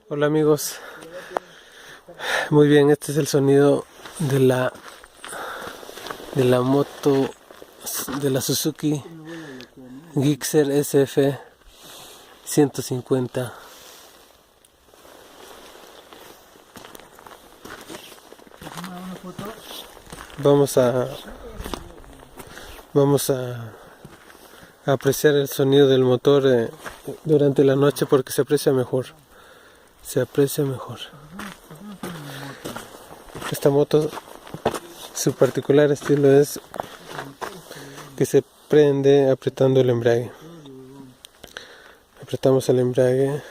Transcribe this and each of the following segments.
Hola amigos, muy bien, este es el sonido de la moto de la Suzuki Gixxer SF 150. Vamos a apreciar el sonido del motor durante la noche porque se aprecia mejor. Esta moto, su particular estilo es que se prende apretando el embrague. Apretamos el embrague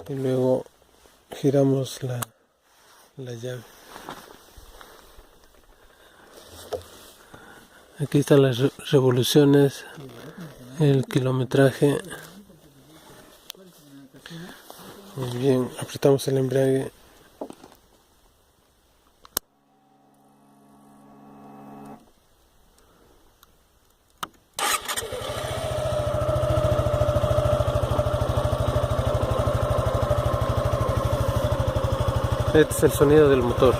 y luego giramos la llave. Aquí están las revoluciones, el kilometraje. Muy bien, apretamos el embrague. Este es el sonido del motor.